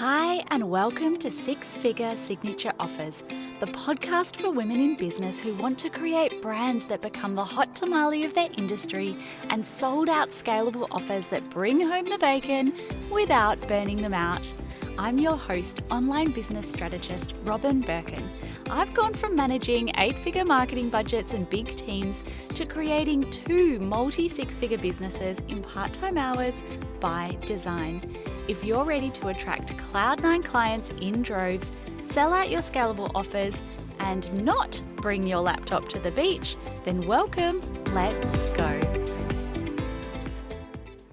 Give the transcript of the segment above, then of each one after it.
Hi, and welcome to Six Figure Signature Offers, the podcast for women in business who want to create brands that become the hot tamale of their industry and sold out scalable offers that bring home the bacon without burning them out. I'm your host, online business strategist Robin Birkin. I've gone from managing 8-figure marketing budgets and big teams to creating 2 multi-six-figure businesses in part-time hours by design. If you're ready to attract Cloud9 clients in droves, sell out your scalable offers, and not bring your laptop to the beach, then welcome, let's go.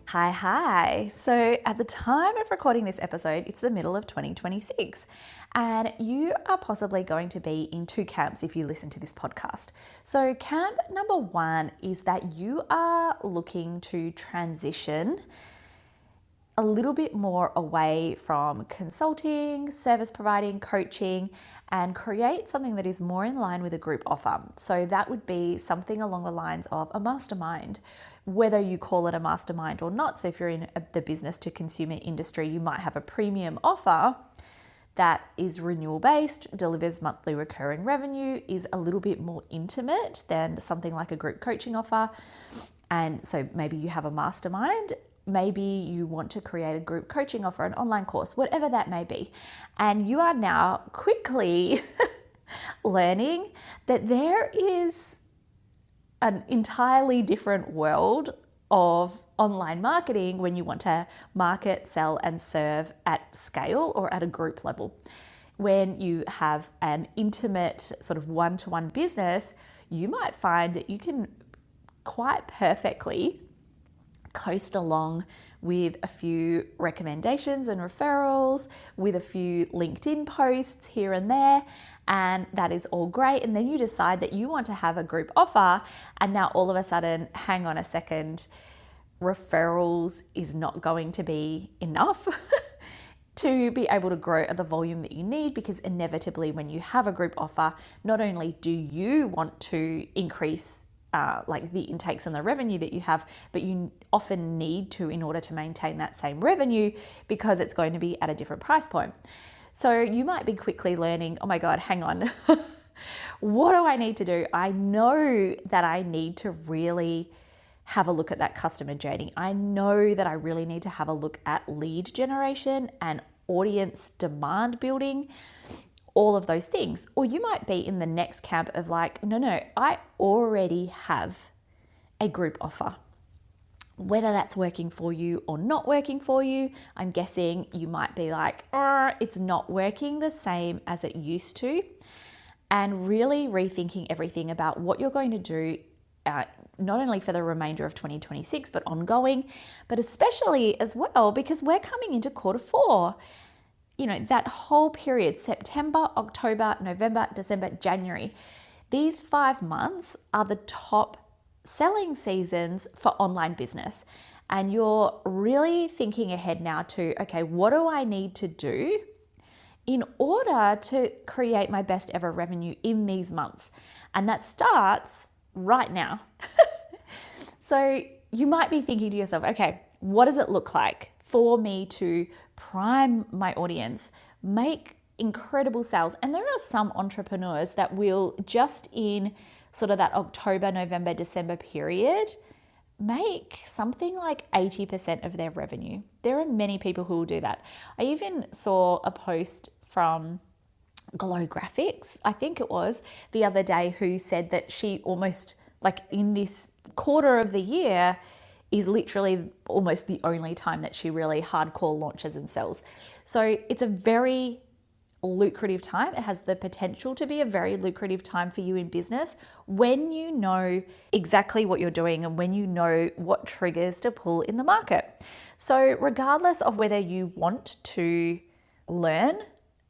Hi. So at the time of recording this episode, it's the middle of 2026, and you are possibly going to be in 2 camps if you listen to this podcast. So camp number 1 is that you are looking to transition a little bit more away from consulting, service providing, coaching, and create something that is more in line with a group offer. So that would be something along the lines of a mastermind, whether you call it a mastermind or not. So if you're in the business to consumer industry, you might have a premium offer that is renewal based, delivers monthly recurring revenue, is a little bit more intimate than something like a group coaching offer. And so maybe you have a mastermind. Maybe you want to create a group coaching offer, an online course, whatever that may be. And you are now quickly learning that there is an entirely different world of online marketing when you want to market, sell, and serve at scale or at a group level. When you have an intimate sort of one-to-one business, you might find that you can quite perfectly coast along with a few recommendations and referrals, with a few LinkedIn posts here and there, and that is all great. And then you decide that you want to have a group offer, and now all of a sudden, hang on a second, referrals is not going to be enough to be able to grow at the volume that you need, because inevitably when you have a group offer, not only do you want to increase like the intakes and the revenue that you have, but you often need to in order to maintain that same revenue because it's going to be at a different price point. So you might be quickly learning, oh my God, hang on, what do I need to do? I know that I need to really have a look at that customer journey. I know that I really need to have a look at lead generation and audience demand building, all of those things. Or you might be in the next camp of like, no, I already have a group offer. Whether that's working for you or not working for you, I'm guessing you might be like, it's not working the same as it used to. And really rethinking everything about what you're going to do, not only for the remainder of 2026, but ongoing, but especially as well, because we're coming into quarter 4. You know, that whole period, September, October, November, December, January, these 5 months are the top selling seasons for online business. And you're really thinking ahead now to, okay, what do I need to do in order to create my best ever revenue in these months? And that starts right now. So you might be thinking to yourself, okay, what does it look like for me to prime my audience, make incredible sales? And there are some entrepreneurs that will just in sort of that October, November, December period make something like 80% of their revenue. There are many people who will do that. I even saw a post from Glow Graphics, I think it was, the other day, who said that she almost, like in this quarter of the year, is literally almost the only time that she really hardcore launches and sells. So it's a very lucrative time. It has the potential to be a very lucrative time for you in business when you know exactly what you're doing and when you know what triggers to pull in the market. So regardless of whether you want to learn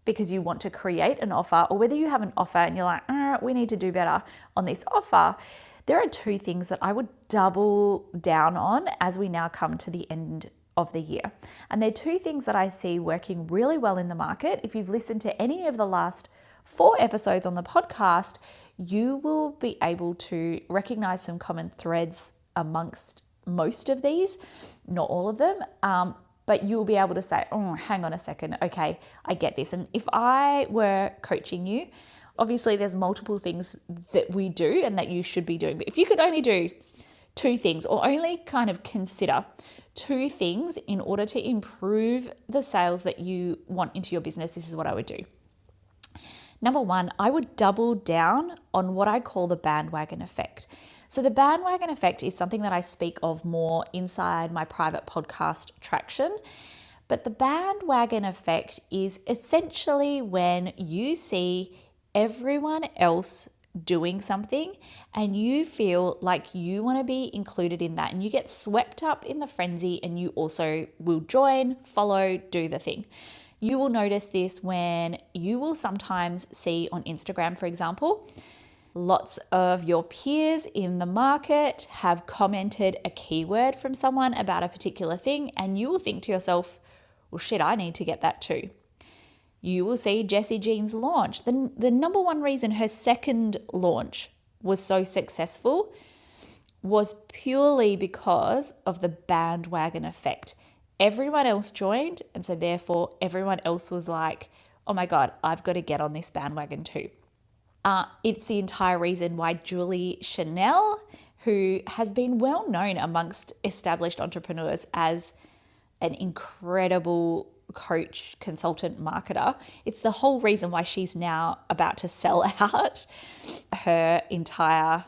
because you want to create an offer, or whether you have an offer and you're like, we need to do better on this offer, there are 2 things that I would double down on as we now come to the end of the year. And they're 2 things that I see working really well in the market. If you've listened to any of the last 4 episodes on the podcast, you will be able to recognize some common threads amongst most of these, not all of them. but you'll be able to say, oh, hang on a second. Okay, I get this. And if I were coaching you, obviously there's multiple things that we do and that you should be doing. But if you could only do 2 things or only kind of consider 2 things in order to improve the sales that you want into your business, this is what I would do. Number 1, I would double down on what I call the bandwagon effect. So the bandwagon effect is something that I speak of more inside my private podcast Traction. But the bandwagon effect is essentially when you see everyone else doing something and you feel like you want to be included in that, and you get swept up in the frenzy and you also will join, follow, do the thing. You will notice this when you will sometimes see on Instagram, for example, lots of your peers in the market have commented a keyword from someone about a particular thing, and you will think to yourself, well, shit, I need to get that too. You will see Jessie Jean's launch. The number one reason her second launch was so successful was purely because of the bandwagon effect. Everyone else joined, and so therefore everyone else was like, oh my God, I've got to get on this bandwagon too. It's the entire reason why Julie Chanel, who has been well known amongst established entrepreneurs as an incredible coach, consultant, marketer, it's the whole reason why she's now about to sell out her entire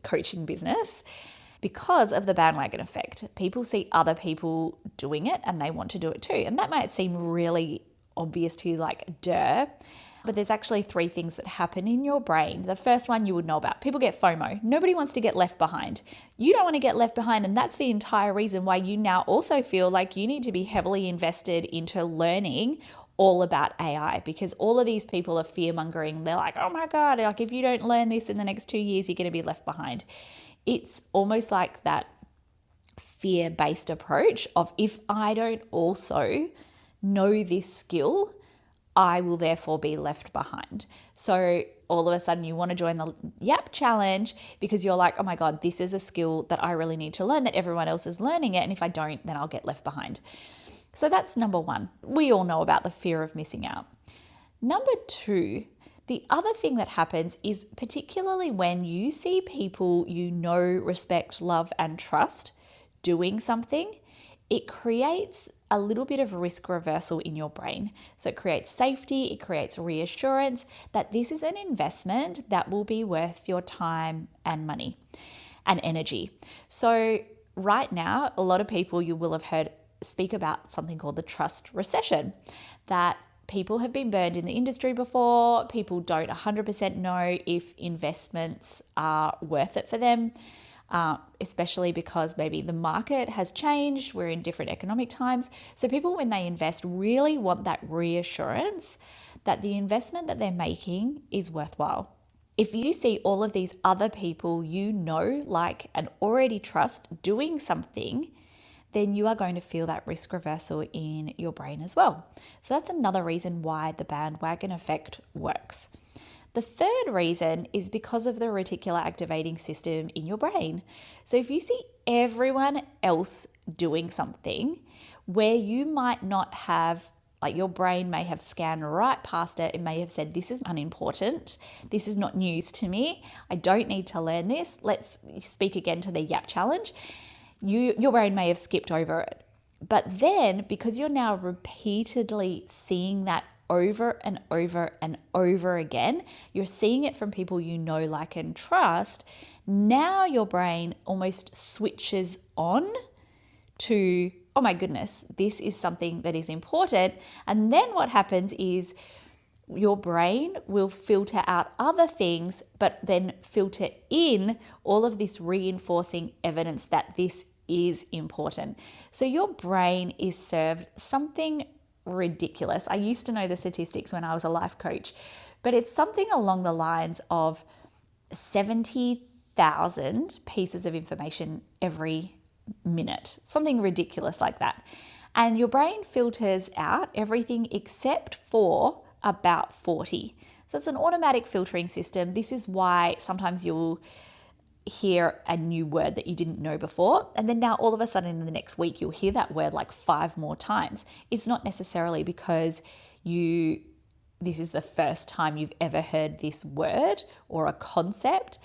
coaching business, because of the bandwagon effect. People see other people doing it and they want to do it too. And that might seem really obvious to you, like, duh. But there's actually 3 things that happen in your brain. The first one you would know about. People get FOMO. Nobody wants to get left behind. You don't want to get left behind. And that's the entire reason why you now also feel like you need to be heavily invested into learning all about AI, because all of these people are fear mongering. They're like, oh my God, like if you don't learn this in the next 2 years, you're going to be left behind. It's almost like that fear-based approach of, if I don't also know this skill, I will therefore be left behind. So all of a sudden you want to join the Yap challenge because you're like, oh my God, this is a skill that I really need to learn, that everyone else is learning it. And if I don't, then I'll get left behind. So that's number 1. We all know about the fear of missing out. Number 2, the other thing that happens is, particularly when you see people you know, respect, love, and trust doing something, it creates a little bit of risk reversal in your brain. So it creates safety, it creates reassurance that this is an investment that will be worth your time and money and energy. So right now, a lot of people you will have heard speak about something called the trust recession, that people have been burned in the industry before. People don't 100% know if investments are worth it for them, especially because maybe the market has changed. We're in different economic times. So people, when they invest, really want that reassurance that the investment that they're making is worthwhile. If you see all of these other people you know, like, and already trust doing something, then you are going to feel that risk reversal in your brain as well. So that's another reason why the bandwagon effect works. The third reason is because of the reticular activating system in your brain. So if you see everyone else doing something where you might not have, like, your brain may have scanned right past it, it may have said, this is unimportant, this is not news to me, I don't need to learn this, let's speak again to the Yap challenge. Your brain may have skipped over it. But then, because you're now repeatedly seeing that over and over and over again, you're seeing it from people you know, like, and trust, now your brain almost switches on to, oh my goodness, this is something that is important. And then what happens is your brain will filter out other things, but then filter in all of this reinforcing evidence that this is important. So your brain is served something ridiculous. I used to know the statistics when I was a life coach, but it's something along the lines of 70,000 pieces of information every minute, something ridiculous like that. And your brain filters out everything except for about 40. So it's an automatic filtering system. This is why sometimes you'll hear a new word that you didn't know before. And then now all of a sudden in the next week, you'll hear that word like 5 more times. It's not necessarily because this is the first time you've ever heard this word or a concept.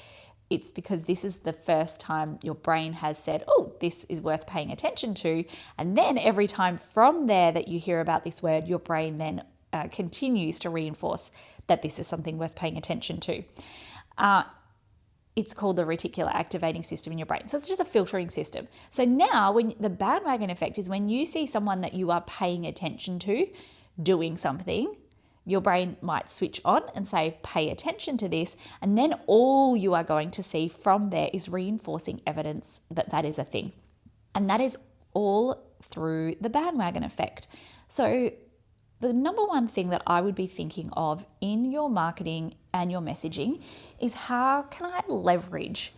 It's because this is the first time your brain has said, oh, this is worth paying attention to. And then every time from there that you hear about this word, your brain then continues to reinforce that this is something worth paying attention to. It's called the reticular activating system in your brain. So it's just a filtering system. So now when the bandwagon effect is when you see someone that you are paying attention to doing something, your brain might switch on and say, pay attention to this. And then all you are going to see from there is reinforcing evidence that that is a thing. And that is all through the bandwagon effect. So the number one thing that I would be thinking of in your marketing and your messaging is how can I leverage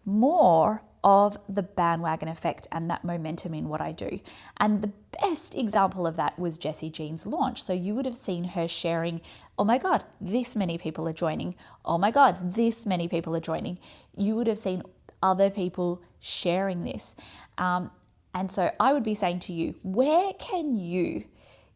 more of the bandwagon effect and that momentum in what I do. And the best example of that was Jessie Jean's launch. So you would have seen her sharing, oh my God, this many people are joining. Oh my God, this many people are joining. You would have seen other people sharing this. And so I would be saying to you, where can you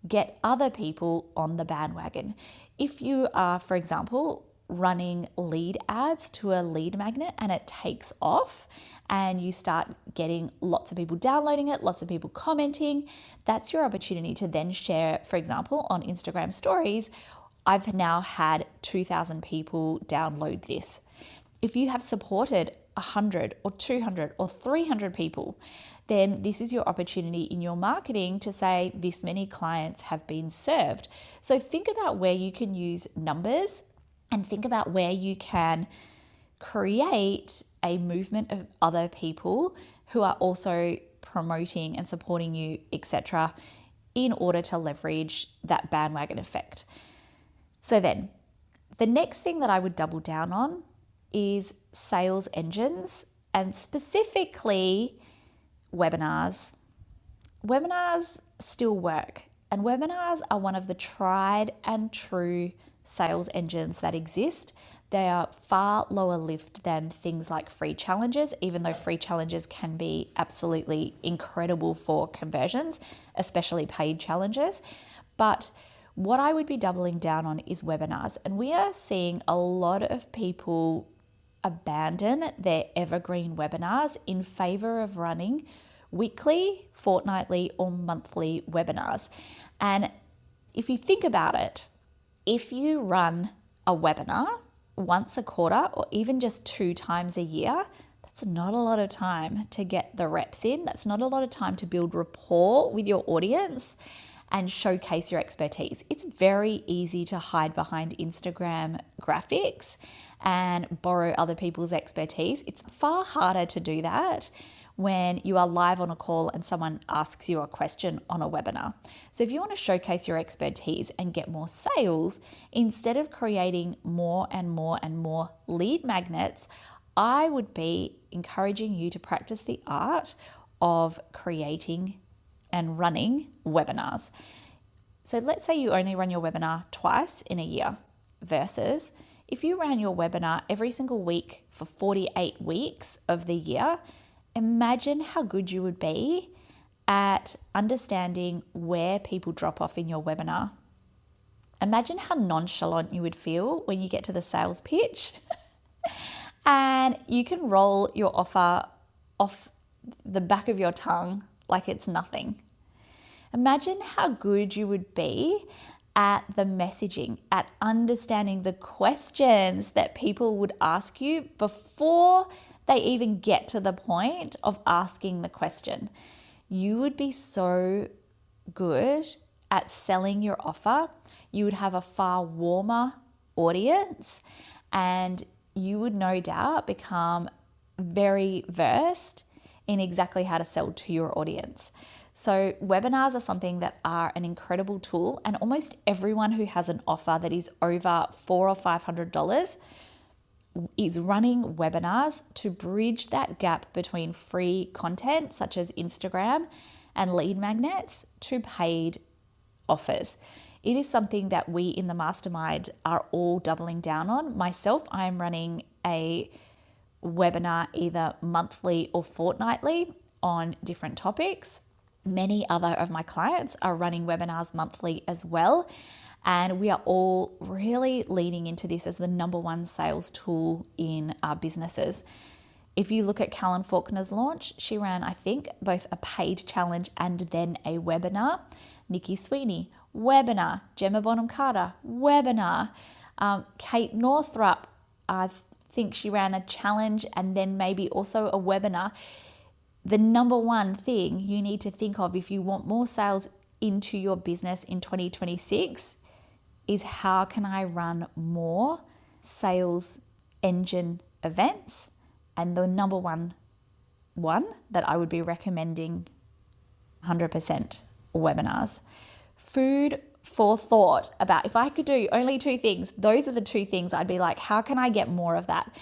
get other people on the bandwagon? If you are, for example, running lead ads to a lead magnet and it takes off and you start getting lots of people downloading it, lots of people commenting, that's your opportunity to then share, for example, on Instagram stories, I've now had 2,000 people download this. If you have supported 100 or 200 or 300 people, then this is your opportunity in your marketing to say this many clients have been served. So think about where you can use numbers and think about where you can create a movement of other people who are also promoting and supporting you, etc., in order to leverage that bandwagon effect. So then, the next thing that I would double down on is sales engines and specifically webinars. Webinars still work, and webinars are one of the tried and true sales engines that exist. They are far lower lift than things like free challenges, even though free challenges can be absolutely incredible for conversions, especially paid challenges. But what I would be doubling down on is webinars. And we are seeing a lot of people abandon their evergreen webinars in favor of running weekly, fortnightly, or monthly webinars. And if you think about it, if you run a webinar once a quarter or even just 2 times a year, that's not a lot of time to get the reps in. That's not a lot of time to build rapport with your audience and showcase your expertise. It's very easy to hide behind Instagram graphics and borrow other people's expertise. It's far harder to do that when you are live on a call and someone asks you a question on a webinar. So if you want to showcase your expertise and get more sales, instead of creating more and more and more lead magnets, I would be encouraging you to practice the art of creating and running webinars. So let's say you only run your webinar twice in a year versus if you ran your webinar every single week for 48 weeks of the year, imagine how good you would be at understanding where people drop off in your webinar. Imagine how nonchalant you would feel when you get to the sales pitch and you can roll your offer off the back of your tongue like it's nothing. Imagine how good you would be at the messaging, at understanding the questions that people would ask you before they even get to the point of asking the question. You would be so good at selling your offer. You would have a far warmer audience and you would no doubt become very versed in exactly how to sell to your audience. So webinars are something that are an incredible tool, and almost everyone who has an offer that is over $400 or $500 is running webinars to bridge that gap between free content such as Instagram and lead magnets to paid offers. It is something that we in the mastermind are all doubling down on. Myself, I am running a webinar either monthly or fortnightly on different topics. Many other of my clients are running webinars monthly as well. And we are all really leaning into this as the number one sales tool in our businesses. If you look at Callan Faulkner's launch, she ran, I think, both a paid challenge and then a webinar. Nikki Sweeney, webinar. Gemma Bonham Carter, webinar. Kate Northrup, I think she ran a challenge and then maybe also a webinar. The number one thing you need to think of if you want more sales into your business in 2026 is how can I run more sales engine events? And the number one that I would be recommending 100% webinars. Food for thought about if I could do only two things, those are the two things I'd be like, how can I get more of that?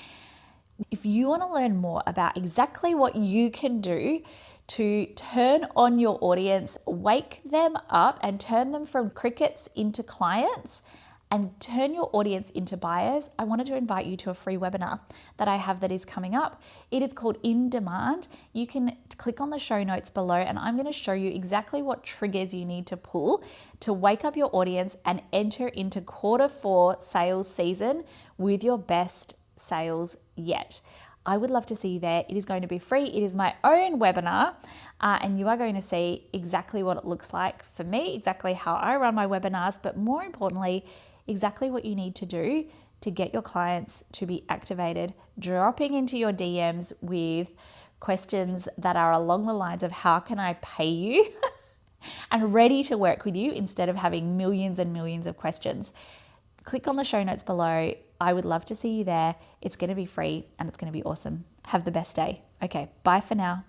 If you want to learn more about exactly what you can do to turn on your audience, wake them up and turn them from crickets into clients and turn your audience into buyers, I wanted to invite you to a free webinar that I have that is coming up. It is called In Demand. You can click on the show notes below and I'm going to show you exactly what triggers you need to pull to wake up your audience and enter into Q4 sales season with your best sales yet. I would love to see you there. It is going to be free. It is my own webinar, and you are going to see exactly what it looks like for me, exactly how I run my webinars, but more importantly, exactly what you need to do to get your clients to be activated, dropping into your DMs with questions that are along the lines of how can I pay you and ready to work with you instead of having millions and millions of questions. Click on the show notes below. I would love to see you there. It's going to be free and it's going to be awesome. Have the best day. Okay, bye for now.